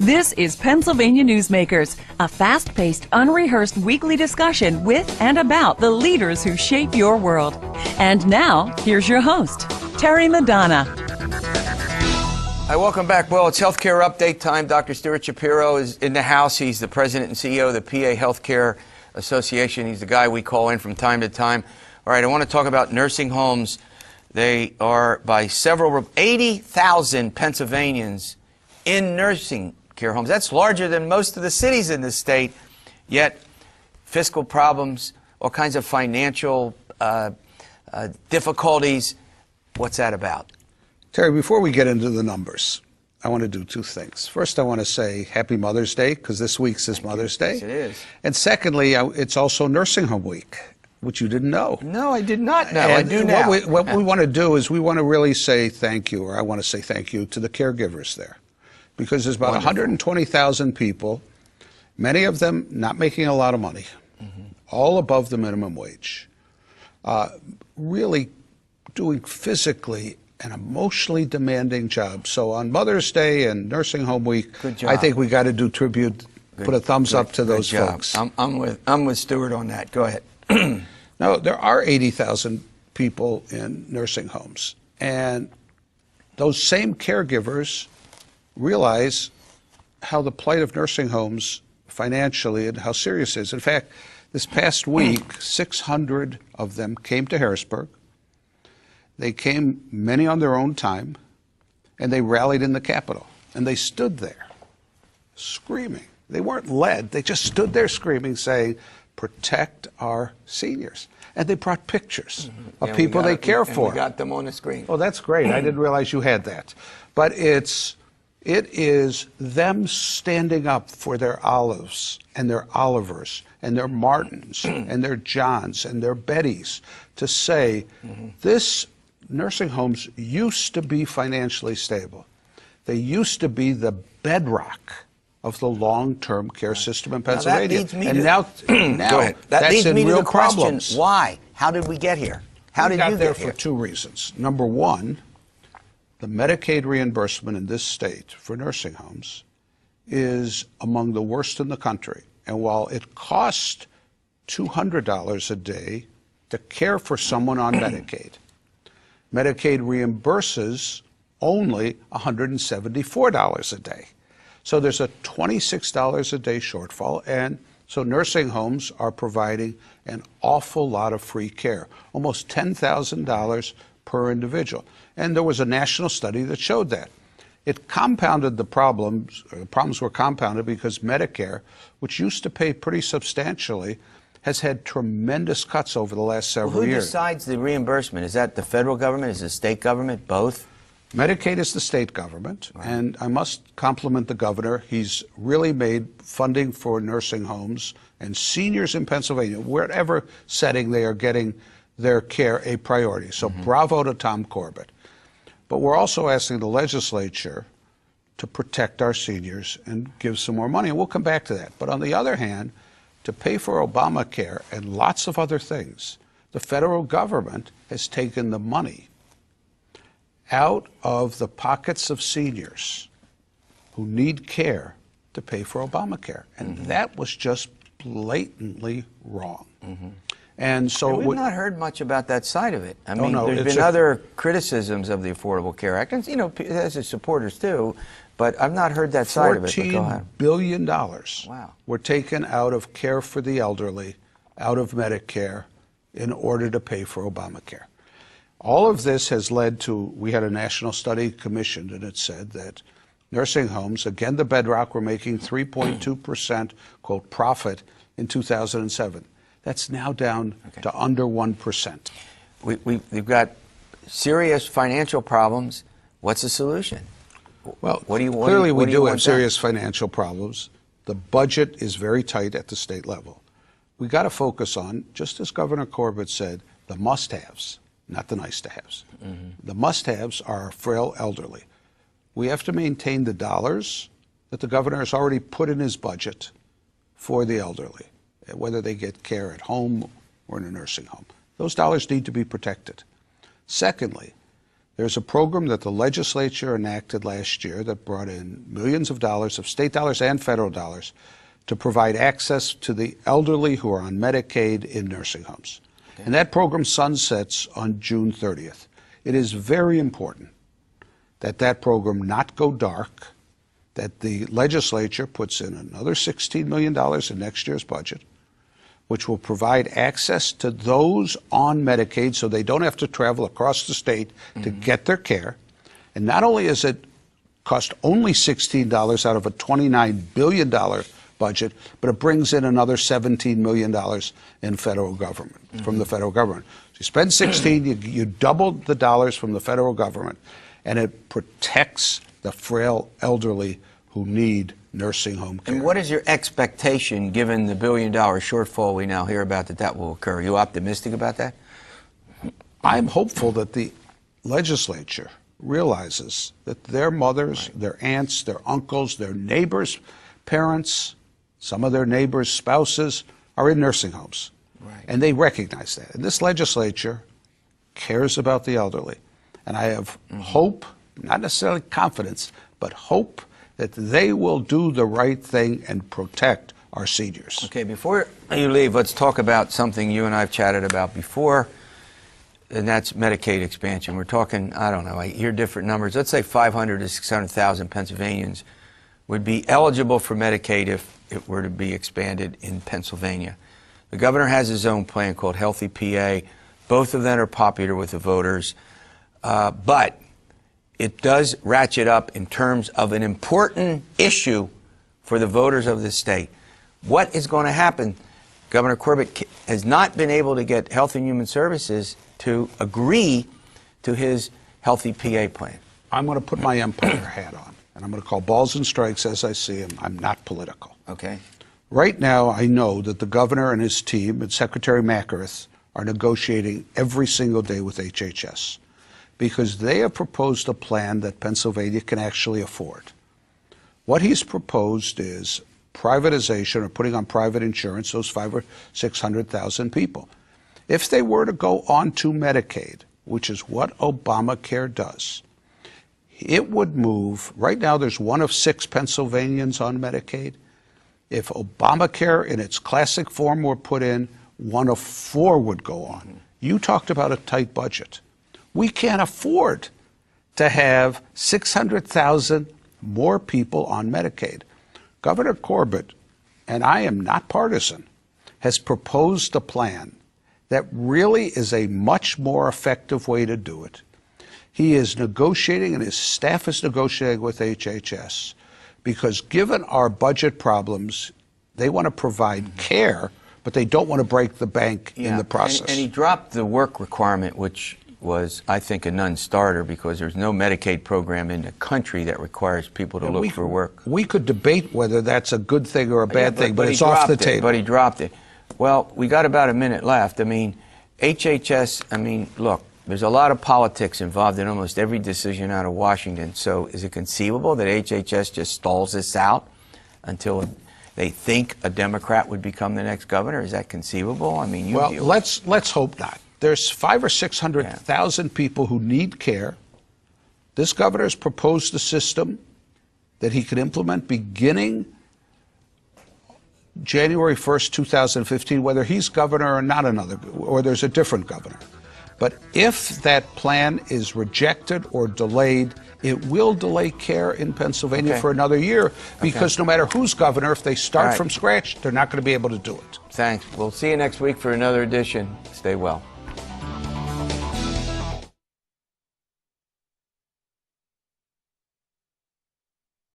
This is Pennsylvania Newsmakers, a fast-paced, unrehearsed weekly discussion with and about the leaders who shape your world. And now, here's your host, Terry Madonna. Hi, welcome back. Well, it's healthcare update time. Dr. Stuart Shapiro is in the house. He's the president and CEO of the PA Healthcare Association. He's the guy we call in from time to time. All right, I want to talk about nursing homes. They are by several, 80,000 Pennsylvanians in nursing care homes. That's larger than most of the cities in this state, yet fiscal problems, all kinds of financial difficulties. What's that about? Terry, before we get into the numbers, I want to do two things. First, I want to say Happy Mother's Day, because this week's is Mother's Day. Yes, it is. And secondly, it's also Nursing Home Week, which you didn't know. No, I did not know. And I do now. What we want to do is we want to really say thank you, or I want to say thank you to the caregivers there. Because there's about 120,000 people, many of them not making a lot of money, all above the minimum wage, really doing physically and emotionally demanding jobs. So on Mother's Day and Nursing Home Week, I think we got to do tribute, put a thumbs up to those folks. I'm with Stuart on that. Go ahead. Now, there are 80,000 people in nursing homes, and those same caregivers realize how the plight of nursing homes financially and how serious it is. In fact, this past week, 600 of them came to Harrisburg. They came, many on their own time, and they rallied in the Capitol. And they stood there screaming. They weren't led. They just stood there screaming, saying, protect our seniors. And they brought pictures of people they care for. We got them on the screen. Oh, that's great. I didn't realize you had that. But it is them standing up for their Olives and their Olivers and their Martins and their Johns and their Bettys to say this nursing homes used to be financially stable. They used to be the bedrock of the long-term care system in Pennsylvania. Now Go ahead. That that's leads in me to real the question, problems. why? How did we get here? How did you get there here? for two reasons. Number one, the Medicaid reimbursement in this state for nursing homes is among the worst in the country. And while it costs $200 a day to care for someone on Medicaid, Medicaid reimburses only $174 a day. So there's a $26 a day shortfall, and so nursing homes are providing an awful lot of free care, almost $10,000 per individual. And there was a national study that showed that. It compounded the problems, or the problems were compounded because Medicare, which used to pay pretty substantially, has had tremendous cuts over the last several years. Who decides the reimbursement? Is that the federal government? Is it the state government? Both? Medicaid is the state government, and I must compliment the governor. He's really made funding for nursing homes and seniors in Pennsylvania, wherever setting they are getting their care, a priority. So bravo to Tom Corbett. But we're also asking the legislature to protect our seniors and give some more money, and we'll come back to that. But on the other hand, to pay for Obamacare and lots of other things, the federal government has taken the money out of the pockets of seniors who need care to pay for Obamacare. And that was just blatantly wrong. And so we've not heard much about that side of it. I mean, no, there's been other criticisms of the Affordable Care Act, and, you know, it has its supporters too, but I've not heard that side of it. But go ahead. $14 billion were taken out of care for the elderly, out of Medicare, in order to pay for Obamacare. All of this has led to, we had a national study commissioned, and it said that nursing homes, again the bedrock, were making 3.2%, quote, profit in 2007. That's now down to under 1%. We've got serious financial problems. What's the solution? Well, what do you want? Clearly we do have serious financial problems. The budget is very tight at the state level. We got to focus on, just as Governor Corbett said, the must-haves, not the nice-to-haves. The must-haves are our frail elderly. We have to maintain the dollars that the governor has already put in his budget for the elderly, whether they get care at home or in a nursing home. Those dollars need to be protected. Secondly, There's a program that the legislature enacted last year that brought in millions of dollars of state dollars and federal dollars to provide access to the elderly who are on Medicaid in nursing homes. Okay. And that program sunsets on June 30th. It is very important that that program not go dark, that the legislature puts in another $16 million in next year's budget, which will provide access to those on Medicaid so they don't have to travel across the state to get their care. And not only is it cost only $16 out of a $29 billion budget, but it brings in another $17 million in federal government, from the federal government. So you spend 16, you doubled the dollars from the federal government, and it protects the frail elderly who need nursing home care. And what is your expectation, given the $1 billion shortfall we now hear about, that will occur? Are you optimistic about that? I'm hopeful that the legislature realizes that their mothers, their aunts, their uncles, their neighbors' parents, some of their neighbors' spouses are in nursing homes. Right. And they recognize that. And this legislature cares about the elderly. And I have hope, not necessarily confidence, but hope that they will do the right thing and protect our seniors. Okay, before you leave, let's talk about something you and I have chatted about before, and that's Medicaid expansion. We're talking, I don't know, I hear different numbers. Let's say 500 to 600,000 Pennsylvanians would be eligible for Medicaid if it were to be expanded in Pennsylvania. The governor has his own plan called Healthy PA. Both of them are popular with the voters, but it does ratchet up in terms of an important issue for the voters of the state. What is going to happen? Governor Corbett has not been able to get Health and Human Services to agree to his Healthy PA plan. I'm going to put my umpire hat on, and I'm going to call balls and strikes as I see them. I'm not political. Okay. Right now, I know that the governor and his team and Secretary McGareth are negotiating every single day with HHS because they have proposed a plan that Pennsylvania can actually afford. What he's proposed is privatization or putting on private insurance, those 500,000 or 600,000 people. If they were to go on to Medicaid, which is what Obamacare does, it would move. Right now, there's 1 of 6 Pennsylvanians on Medicaid. If Obamacare in its classic form were put in, 1 of 4 would go on. You talked about a tight budget. We can't afford to have 600,000 more people on Medicaid. Governor Corbett, and I am not partisan, has proposed a plan that really is a much more effective way to do it. He is negotiating, and his staff is negotiating with HHS, because given our budget problems, they want to provide care, but they don't want to break the bank in the process. And he dropped the work requirement, which was, I think, a non-starter, because there's no Medicaid program in the country that requires people to look for work. We could debate whether that's a good thing or a bad thing, but it's off the table. But he dropped it. Well, we got about a minute left. I mean, HHS, I mean, look, there's a lot of politics involved in almost every decision out of Washington. So is it conceivable that HHS just stalls this out until they think a Democrat would become the next governor? Is that conceivable? I mean, let's hope not. There's 500,000 or 600,000 people who need care. This governor has proposed a system that he could implement beginning January 1st, 2015, whether he's governor or not another, or there's a different governor. But if that plan is rejected or delayed, it will delay care in Pennsylvania for another year, because no matter who's governor, if they start from scratch, they're not going to be able to do it. Thanks. We'll see you next week for another edition. Stay well.